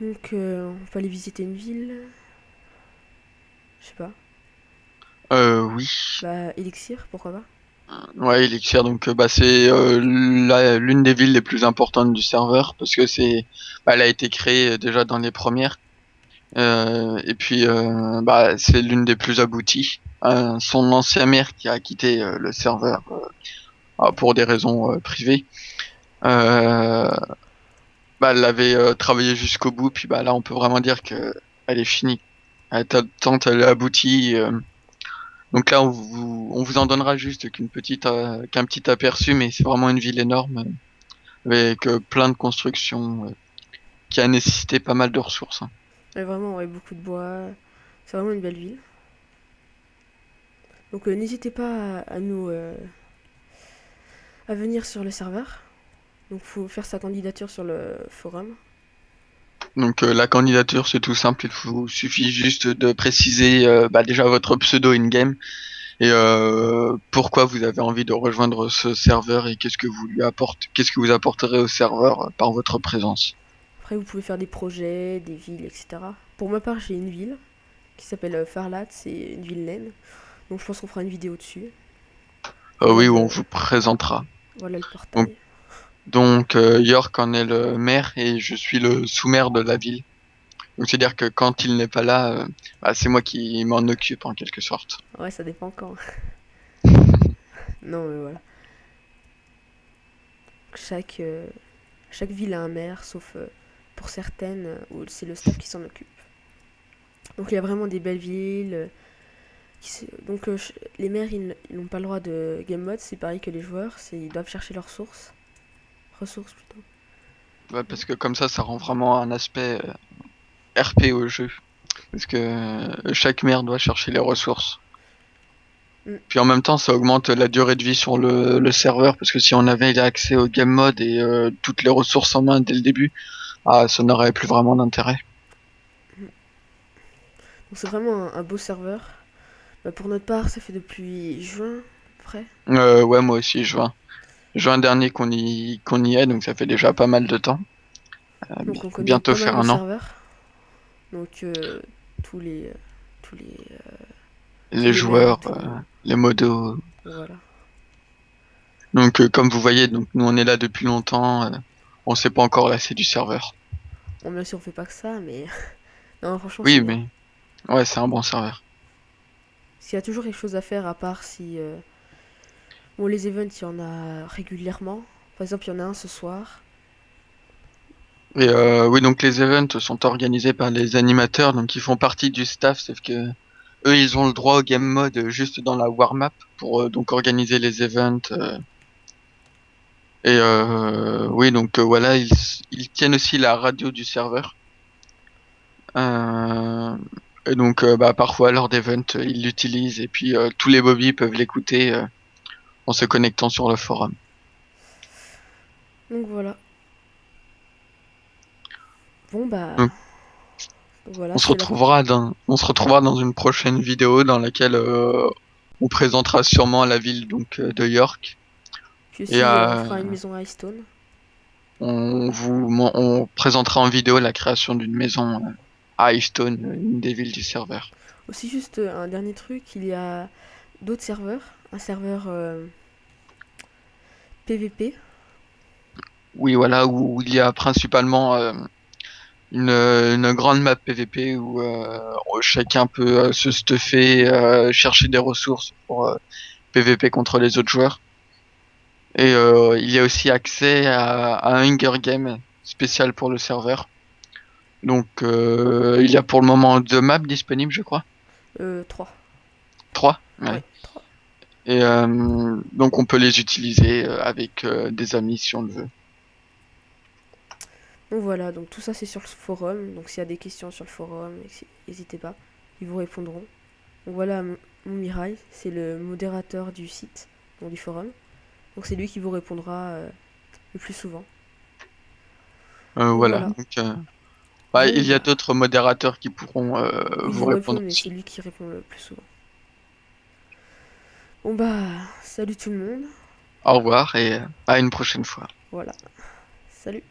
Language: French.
Donc, on peut aller visiter une ville. Je sais pas. Oui. Bah, Elixir, pourquoi pas. Ouais, Elixir, donc bah, c'est l'une des villes les plus importantes du serveur parce que elle a été créée déjà dans les premières. Et puis bah, c'est l'une des plus abouties. Son ancien maire qui a quitté le serveur pour des raisons privées, euh, bah, elle avait travaillé jusqu'au bout. Puis bah là, on peut vraiment dire que elle est finie. Tant elle est aboutie. Donc là, on vous en donnera juste qu'un petit aperçu, mais c'est vraiment une ville énorme avec plein de constructions qui a nécessité pas mal de ressources, hein. Ouais, vraiment, ouais, beaucoup de bois. C'est vraiment une belle ville. Donc, n'hésitez pas à nous à venir sur le serveur. Donc, faut faire sa candidature sur le forum. Donc la candidature, c'est tout simple. Il vous suffit juste de préciser bah, déjà votre pseudo in-game et pourquoi vous avez envie de rejoindre ce serveur et qu'est-ce que vous apporterez au serveur par votre présence. Après, vous pouvez faire des projets, des villes, etc. Pour ma part, j'ai une ville qui s'appelle Farlat. C'est une ville naine. Donc, je pense qu'on fera une vidéo dessus. Voilà Oui, où on le, vous présentera. voilà le Donc, portail. York en est le maire et je suis le sous-maire de la ville. Donc c'est-à-dire que quand il n'est pas là, bah, c'est moi qui m'en occupe en quelque sorte. Ouais, ça dépend quand. Non, mais voilà. Chaque, chaque ville a un maire, sauf pour certaines où c'est le staff qui s'en occupe. Donc il y a vraiment des belles villes. Donc les maires, ils n'ont pas le droit de game mode, c'est pareil que les joueurs, ils doivent chercher leurs sources. Ressources plutôt. Ouais, parce que comme ça rend vraiment un aspect RP au jeu. Parce que chaque maire doit chercher les ressources. Mm. Puis en même temps, ça augmente la durée de vie sur le serveur, parce que si on avait accès au game mode et toutes les ressources en main dès le début, ça n'aurait plus vraiment d'intérêt. Donc c'est vraiment un beau serveur. Bah, pour notre part, ça fait depuis juin, à peu près. Ouais, moi aussi, juin dernier qu'on y est, donc ça fait déjà pas mal de temps. Donc on connaît Bientôt pas mal faire le un an. serveur. Donc tous les, tous les, tous Les les maires et joueurs, tout. les modos. Voilà. Donc comme vous voyez, donc nous on est là depuis longtemps. On s'est pas encore lassé du serveur. Bon, bien sûr, on fait pas que ça, mais non, franchement, c'est Oui, bien. mais ouais, c'est un bon serveur. Parce qu'il y a toujours quelque chose à faire à part si. Bon, les events, il y en a régulièrement. Par exemple, il y en a un ce soir. Et Donc, oui, donc les events sont organisés par les animateurs, donc ils font partie du staff, sauf que eux, ils ont le droit au game mode juste dans la warm-up pour donc organiser les events. Et oui, donc voilà, ils tiennent aussi la radio du serveur. Euh, et donc bah, parfois lors d'events, ils l'utilisent et puis tous les bobbies peuvent l'écouter en se connectant sur le forum. donc voilà. Bon, bah. Donc Voilà, c'est la. on se retrouvera dans une prochaine vidéo dans laquelle on présentera sûrement la ville donc de York Puis et aussi, on fera une maison à Stone. on présentera en vidéo la création d'une maison à Easton, une des villes du serveur. Aussi, juste un dernier truc, il y a d'autres serveurs. Un serveur PVP. Oui, voilà, où il y a principalement une grande map PVP où chacun peut se stuffer, chercher des ressources pour PVP contre les autres joueurs. Et il y a aussi accès à un Hunger Game spécial pour le serveur. Donc il y a pour le moment 2 maps disponibles, je crois. 3. 3, Ouais, ouais. 3. Et donc on peut les utiliser avec des amis si on le veut. Donc voilà, donc tout ça c'est sur le forum. Donc s'il y a des questions sur le forum, n'hésitez pas, ils vous répondront. Donc voilà, mon Mirai, c'est le modérateur du site, donc du forum. Donc c'est lui qui vous répondra le plus souvent. Donc Voilà. voilà. Donc, bah, Bon il y a bah, d'autres modérateurs qui pourront ils vous vous répondre répondent, mais c'est aussi. lui qui répond le plus souvent. Bon bah, salut tout le monde. Au revoir et à une prochaine fois. Voilà, salut.